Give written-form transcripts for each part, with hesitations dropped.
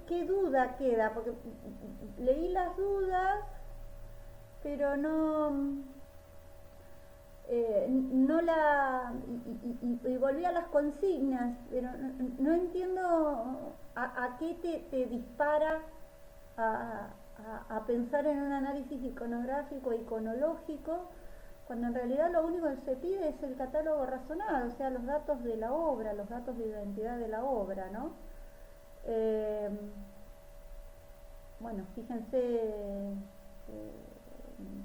qué duda queda, porque leí las dudas, pero no la... y volví a las consignas, pero no entiendo a qué te dispara a, a pensar en un análisis iconográfico, iconológico, cuando en realidad lo único que se pide es el catálogo razonado, o sea, los datos de la obra, los datos de identidad de la obra, ¿no? Eh, bueno, fíjense,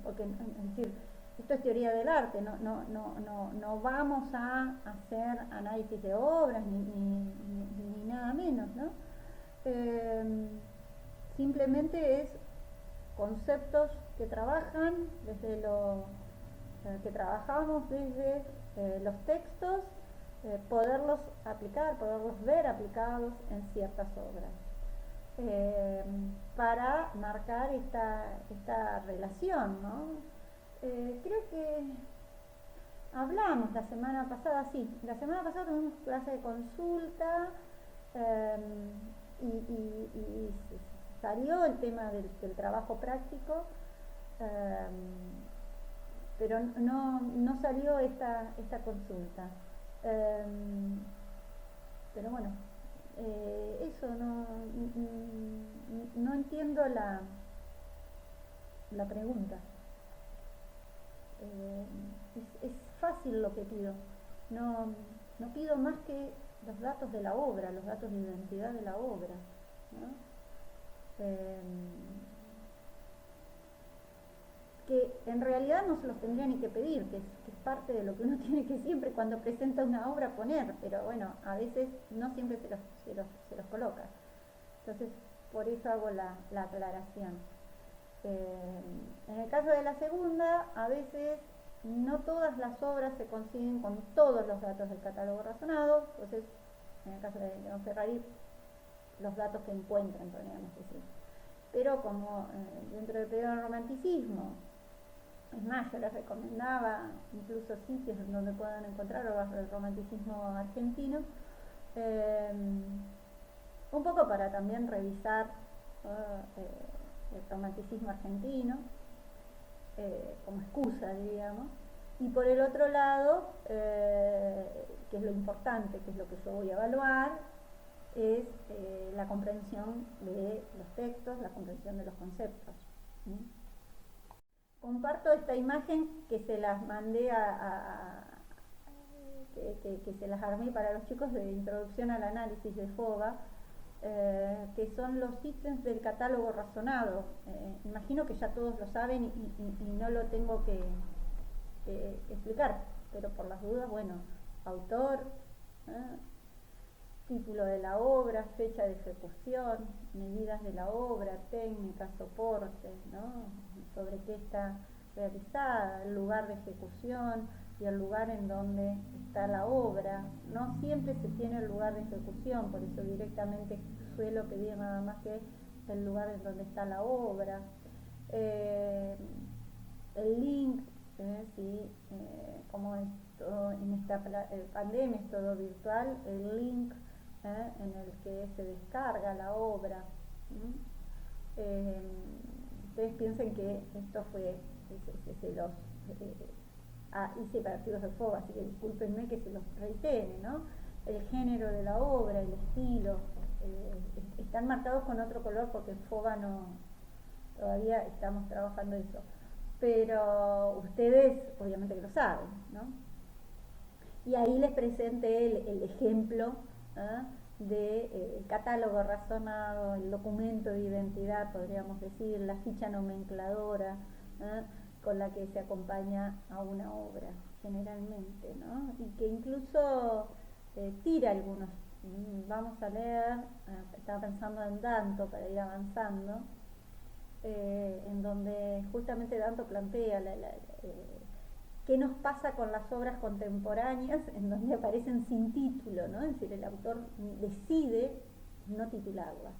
porque es decir, esto es teoría del arte, no vamos a hacer análisis de obras ni nada menos, ¿no? Eh, Simplemente es conceptos que trabajan desde lo que trabajamos desde los textos, poderlos aplicar, poderlos ver aplicados en ciertas obras. Para marcar esta relación, ¿no? Creo que hablamos la semana pasada, sí, la semana pasada tuvimos clase de consulta eh, y salió el tema del trabajo práctico, eh, pero no salió esta consulta. Eh, pero bueno, eso no entiendo la pregunta. Es fácil lo que pido. No pido más que los datos de la obra, los datos de identidad de la obra, ¿no? Que en realidad no se los tendría ni que pedir, que es parte de lo que uno tiene que siempre cuando presenta una obra poner, pero bueno, a veces no siempre se los coloca. Entonces, por eso hago la aclaración. En el caso de la segunda, a veces no todas las obras se consiguen con todos los datos del catálogo razonado, entonces en el caso de Don Ferrari, los datos que encuentran, podríamos decir. Pero como dentro del periodo del romanticismo, es más, yo les recomendaba incluso sitios donde puedan encontrar obras del romanticismo argentino, un poco para también revisar el romanticismo argentino, como excusa, diríamos. Y por el otro lado, que es lo importante, que es lo que yo voy a evaluar, es la comprensión de los textos, la comprensión de los conceptos. Comparto esta imagen que se las mandé que se las armé para los chicos de introducción al análisis de FOBA, que son los ítems del catálogo razonado. Imagino que ya todos lo saben y no lo tengo que explicar, pero por las dudas, bueno, autor, título de la obra, fecha de ejecución, medidas de la obra, técnica, soporte, ¿no? Sobre qué está realizada, el lugar de ejecución y el lugar en donde está la obra. No siempre se tiene el lugar de ejecución, por eso directamente suelo pedir nada más que el lugar en donde está la obra. El link, como esto, en esta pandemia es todo virtual, el link en el que se descarga la obra. Ustedes piensen que esto fue, se los hice para archivos de FOBA, así que discúlpenme que se los reitere, ¿no? El género de la obra, el estilo, están marcados con otro color porque en FOBA todavía estamos trabajando eso, pero ustedes obviamente que lo saben, ¿no? Y ahí les presenté el ejemplo del catálogo razonado, el documento de identidad, podríamos decir, la ficha nomencladora con la que se acompaña a una obra, generalmente, ¿no? Y que incluso tira algunos. Vamos a leer, estaba pensando en Danto para ir avanzando, en donde justamente Danto plantea qué nos pasa con las obras contemporáneas en donde aparecen sin título, ¿no? Es decir, el autor decide no titularlas.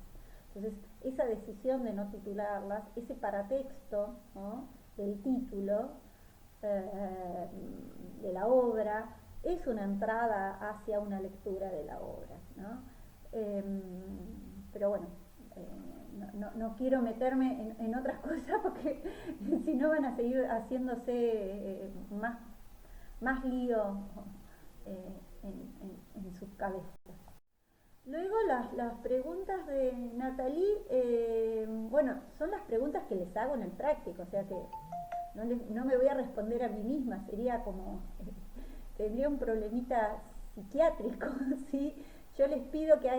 Entonces, esa decisión de no titularlas, ese paratexto, ¿no?, del título de la obra, es una entrada hacia una lectura de la obra, ¿no? Pero bueno, no quiero meterme en otras cosas porque si no van a seguir haciéndose más lío en sus cabezas. Luego las preguntas de Nathalie, bueno, son las preguntas que les hago en el práctico, o sea que no me voy a responder a mí misma, sería como, tendría un problemita psiquiátrico, ¿sí? Yo les pido que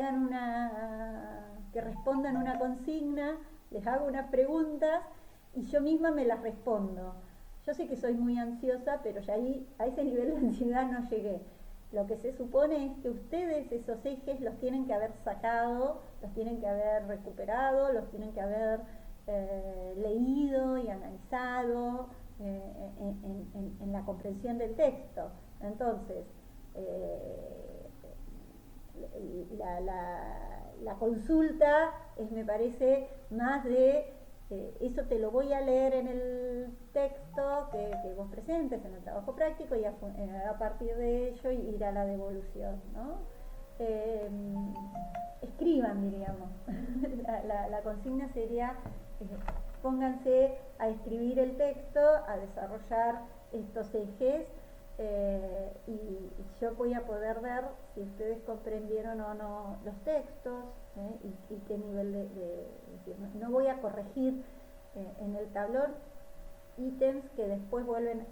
que respondan una consigna, les hago unas preguntas y yo misma me las respondo. Yo sé que soy muy ansiosa, pero ya ahí, a ese nivel de ansiedad no llegué. Lo que se supone es que ustedes esos ejes los tienen que haber sacado, los tienen que haber recuperado, los tienen que haber leído y analizado en la comprensión del texto. Entonces, la consulta me parece más de eso te lo voy a leer en el texto que vos presentes en el trabajo práctico y a partir de ello ir a la devolución, ¿no? Escriban, diríamos. La consigna sería pónganse a escribir el texto, a desarrollar estos ejes y yo voy a poder ver si ustedes comprendieron o no los textos y qué nivel decir, no voy a corregir en el tablón ítems que después vuelven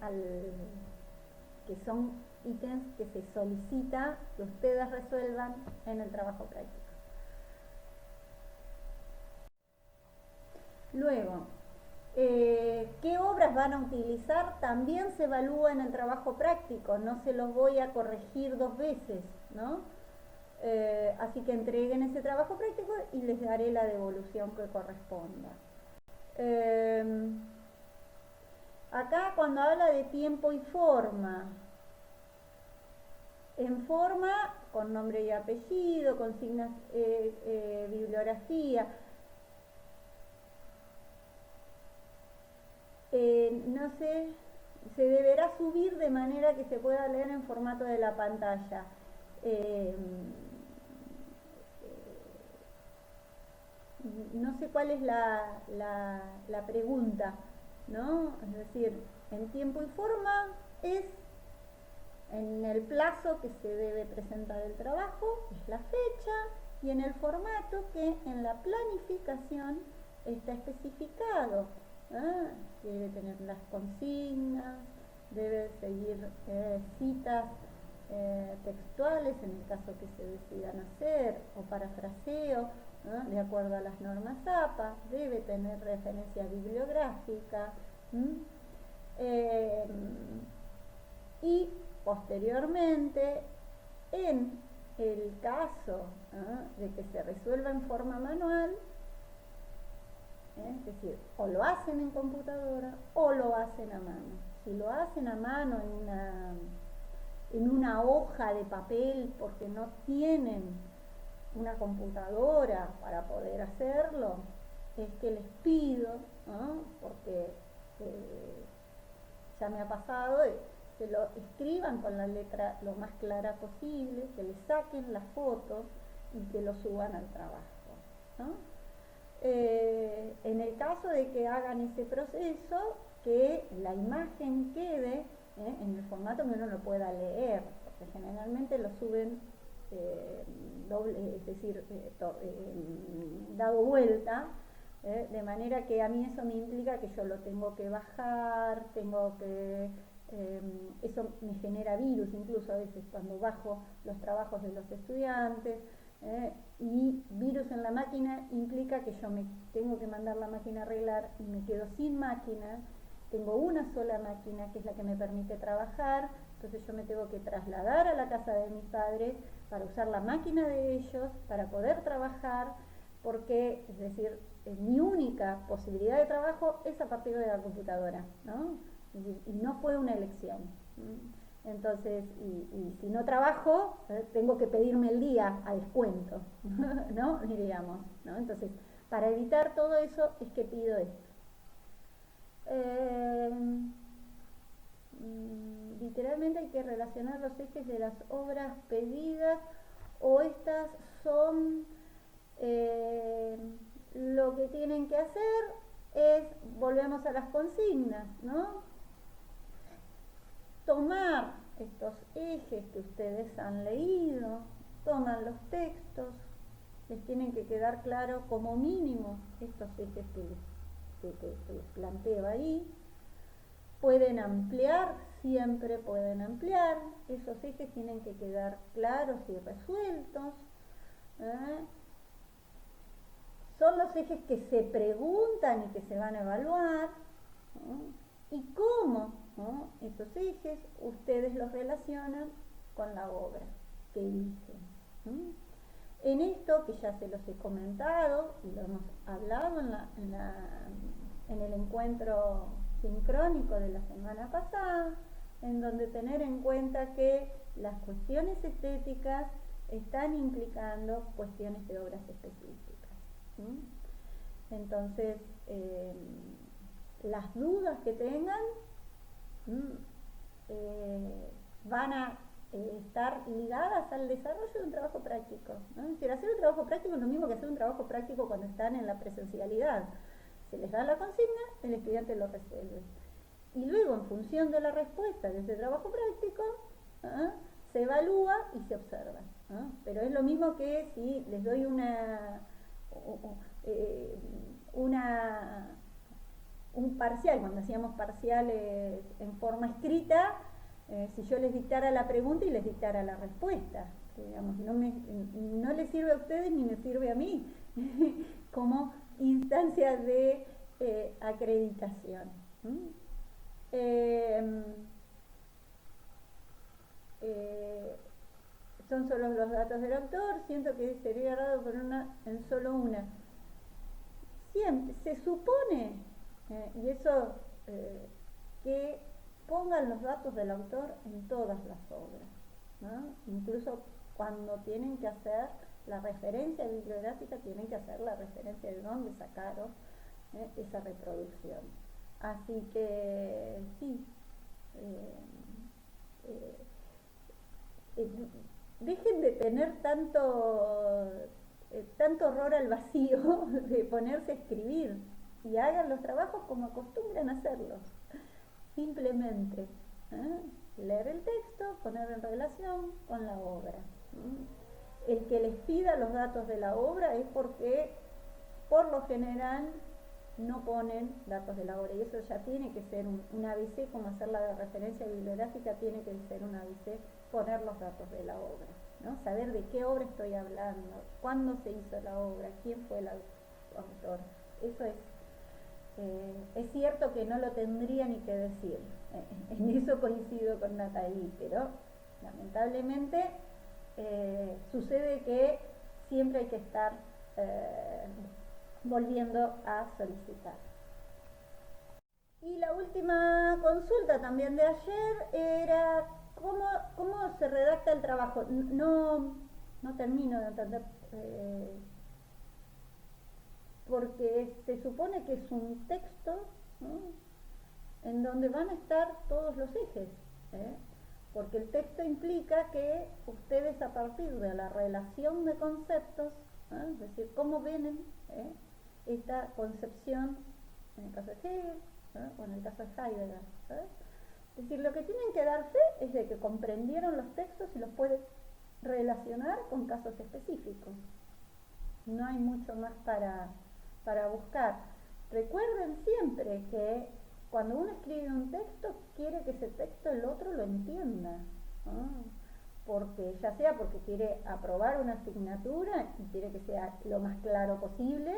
que son ítems que se solicita que ustedes resuelvan en el trabajo práctico. Luego, ¿qué obras van a utilizar? También se evalúa en el trabajo práctico, no se los voy a corregir 2 veces, ¿no? Así que entreguen ese trabajo práctico y les daré la devolución que corresponda. Acá cuando habla de tiempo y forma, en forma, con nombre y apellido, consignas, bibliografía, no sé, se deberá subir de manera que se pueda leer en formato de la pantalla. No sé cuál es la pregunta, ¿no? Es decir, en tiempo y forma es en el plazo que se debe presentar el trabajo, es la fecha, y en el formato que en la planificación está especificado. Debe tener las consignas, debe seguir citas textuales en el caso que se decidan hacer, o parafraseo, de acuerdo a las normas APA, debe tener referencia bibliográfica, y posteriormente, en el caso de que se resuelva en forma manual, es decir, o lo hacen en computadora o lo hacen a mano. Si lo hacen a mano en una hoja de papel porque no tienen una computadora para poder hacerlo, es que les pido, porque ya me ha pasado, que lo escriban con la letra lo más clara posible, que le saquen la foto y que lo suban al trabajo, ¿no? En el caso de que hagan ese proceso, que la imagen quede en el formato que uno lo pueda leer, porque generalmente lo suben doble, es decir, dado vuelta, de manera que a mí eso me implica que yo lo tengo que bajar, eso me genera virus incluso a veces cuando bajo los trabajos de los estudiantes, y virus en la máquina implica que yo me tengo que mandar la máquina a arreglar y me quedo sin máquina. Tengo una sola máquina que es la que me permite trabajar, entonces yo me tengo que trasladar a la casa de mis padres para usar la máquina de ellos, para poder trabajar, porque, es decir, mi única posibilidad de trabajo es a partir de la computadora, ¿no? Y no fue una elección. Entonces, y si no trabajo, tengo que pedirme el día a descuento, ¿no? Diríamos, ¿no? Entonces, para evitar todo eso es que pido esto. Literalmente hay que relacionar los ejes de las obras pedidas o estas son, lo que tienen que hacer es, volvemos a las consignas, ¿no? Tomar estos ejes que ustedes han leído, toman los textos, les tienen que quedar claro como mínimo estos ejes que les planteo ahí. Pueden ampliar, siempre pueden ampliar, esos ejes tienen que quedar claros y resueltos. Son los ejes que se preguntan y que se van a evaluar, ¿no? Y cómo, ¿no?, esos ejes ustedes los relacionan con la obra que eligen, ¿no? En esto, que ya se los he comentado y lo hemos hablado en el encuentro sincrónico de la semana pasada, en donde tener en cuenta que las cuestiones estéticas están implicando cuestiones de obras específicas. Entonces, las dudas que tengan van a estar ligadas al desarrollo de un trabajo práctico, ¿no? Es decir, hacer un trabajo práctico es lo mismo que hacer un trabajo práctico cuando están en la presencialidad. Se les da la consigna, el estudiante lo resuelve. Y luego, en función de la respuesta de ese trabajo práctico, se evalúa y se observa, ¿no? Pero es lo mismo que si les doy un parcial, cuando hacíamos parciales en forma escrita, si yo les dictara la pregunta y les dictara la respuesta, digamos, no les sirve a ustedes ni me sirve a mí como instancia de acreditación. Son solo los datos del autor, siento que sería errado poner en solo una. Siempre, se supone, y eso, que pongan los datos del autor en todas las obras, ¿no? Incluso cuando tienen que hacer la referencia bibliográfica, tienen que hacer la referencia de dónde sacaron esa reproducción. Así que sí, dejen de tener tanto horror al vacío de ponerse a escribir y hagan los trabajos como acostumbran a hacerlos. Simplemente leer el texto, poner en relación con la obra. El que les pida los datos de la obra es porque por lo general no ponen datos de la obra, y eso ya tiene que ser un ABC, como hacer la referencia bibliográfica, tiene que ser un ABC, poner los datos de la obra, ¿no? Saber de qué obra estoy hablando, cuándo se hizo la obra, quién fue el autor. Eso es cierto que no lo tendría ni que decir, en eso coincido con Natalie, pero lamentablemente sucede que siempre hay que estar volviendo a solicitar. Y la última consulta también de ayer era cómo se redacta el trabajo. No termino de entender, porque se supone que es un texto, ¿no?, en donde van a estar todos los ejes, porque el texto implica que ustedes, a partir de la relación de conceptos, es decir, cómo ven esta concepción en el caso de Hegel o en el caso de Heidegger, es decir, lo que tienen que dar fe es de que comprendieron los textos y los pueden relacionar con casos específicos. No hay mucho más para buscar. Recuerden siempre que cuando uno escribe un texto, quiere que ese texto el otro lo entienda, ¿no? Porque ya sea porque quiere aprobar una asignatura y quiere que sea lo más claro posible,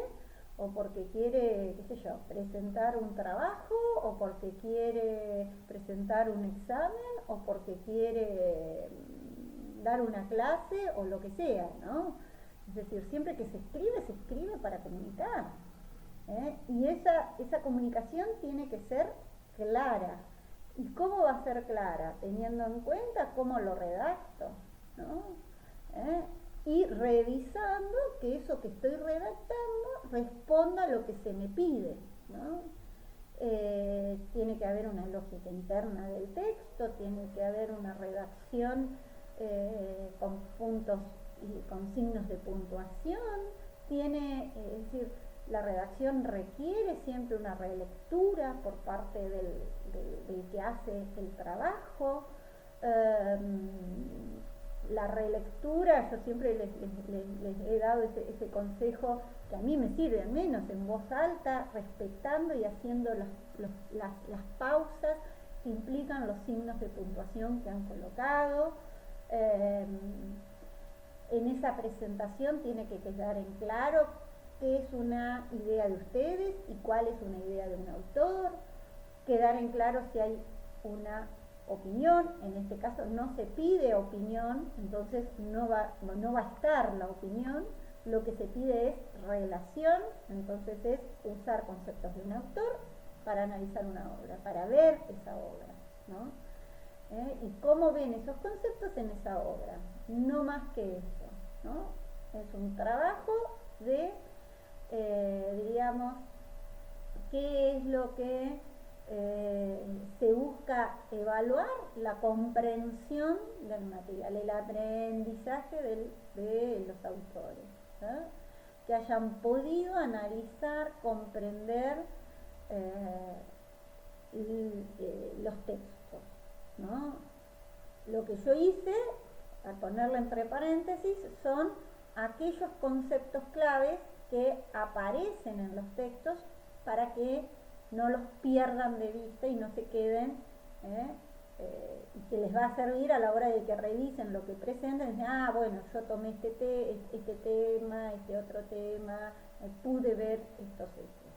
o porque quiere, qué sé yo, presentar un trabajo, o porque quiere presentar un examen, o porque quiere dar una clase, o lo que sea, ¿no? Es decir, siempre que se escribe para comunicar, y esa comunicación tiene que ser clara. ¿Y cómo va a ser clara? Teniendo en cuenta cómo lo redacto, ¿no? Y revisando que eso que estoy redactando responda a lo que se me pide, ¿no? Tiene que haber una lógica interna del texto, tiene que haber una redacción con puntos y con signos de puntuación, tiene, es decir, la redacción requiere siempre una relectura por parte del que hace el trabajo. La relectura, yo siempre les he dado ese consejo que a mí me sirve, al menos en voz alta, respetando y haciendo las pausas que implican los signos de puntuación que han colocado. En esa presentación tiene que quedar en claro qué es una idea de ustedes y cuál es una idea de un autor, quedar en claro si hay una opinión. En este caso no se pide opinión, entonces no va a estar la opinión. Lo que se pide es relación, entonces es usar conceptos de un autor para analizar una obra, para ver esa obra, ¿no? Y cómo ven esos conceptos en esa obra, no más que eso, ¿no? Es un trabajo de, digamos, qué es lo que se busca evaluar, la comprensión del material, el aprendizaje de los autores, ¿no? Que hayan podido analizar, comprender los textos, ¿no? Lo que yo hice, al ponerlo entre paréntesis, son aquellos conceptos claves que aparecen en los textos para que no los pierdan de vista y no se queden, y que les va a servir a la hora de que revisen lo que presenten. Dicen, bueno, yo tomé este tema, este otro tema, pude ver estos hechos.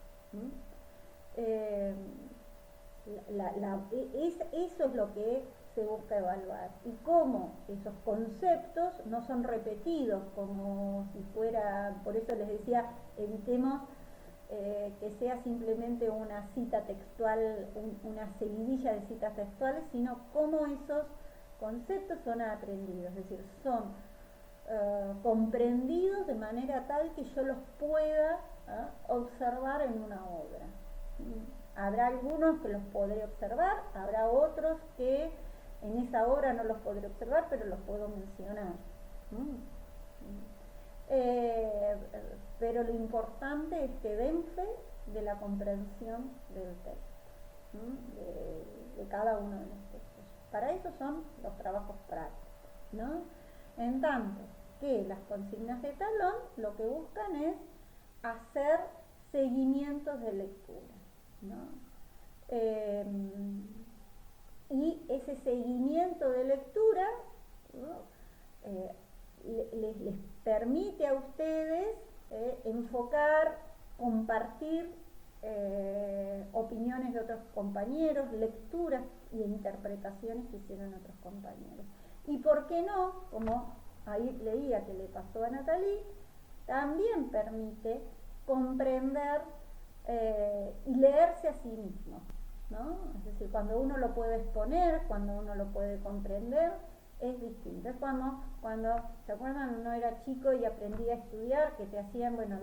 Eso es lo que se busca evaluar, y cómo esos conceptos no son repetidos como si fuera, por eso les decía, evitemos que sea simplemente una cita textual, una seguidilla de citas textuales, sino cómo esos conceptos son aprendidos, es decir, son comprendidos de manera tal que yo los pueda observar en una obra. Habrá algunos que los podré observar, habrá otros que en esa obra no los podré observar, pero los puedo mencionar. Pero lo importante es que den fe de la comprensión del texto, de cada uno de los textos. Para eso son los trabajos prácticos, ¿no? En tanto que las consignas de talón lo que buscan es hacer seguimientos de lectura, ¿no? Y ese seguimiento de lectura, ¿no? Les permite a ustedes enfocar, compartir opiniones de otros compañeros, lecturas y interpretaciones que hicieron otros compañeros. Y por qué no, como ahí leía que le pasó a Natalie, también permite comprender y leerse a sí mismo, ¿no? Es decir, cuando uno lo puede exponer, cuando uno lo puede comprender, es distinto. Es como cuando, ¿se acuerdan? Uno era chico y aprendía a estudiar, que te hacían, bueno,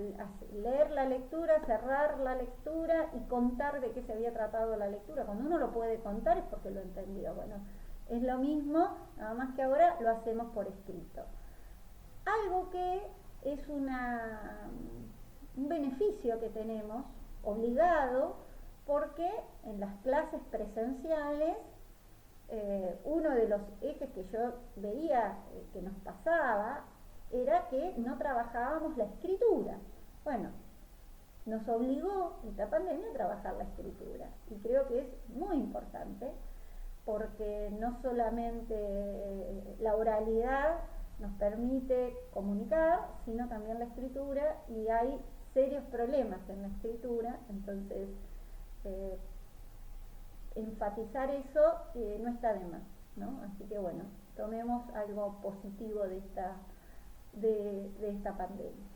leer la lectura, cerrar la lectura y contar de qué se había tratado la lectura. Cuando uno lo puede contar es porque lo entendió. Bueno, es lo mismo, nada más que ahora lo hacemos por escrito. Algo que es un beneficio que tenemos, obligado, porque en las clases presenciales uno de los ejes que yo veía que nos pasaba era que no trabajábamos la escritura. Bueno, nos obligó esta pandemia a trabajar la escritura, y creo que es muy importante porque no solamente la oralidad nos permite comunicar, sino también la escritura, y hay serios problemas en la escritura, entonces enfatizar eso no está de más, ¿no? Así que bueno, tomemos algo positivo de esta pandemia.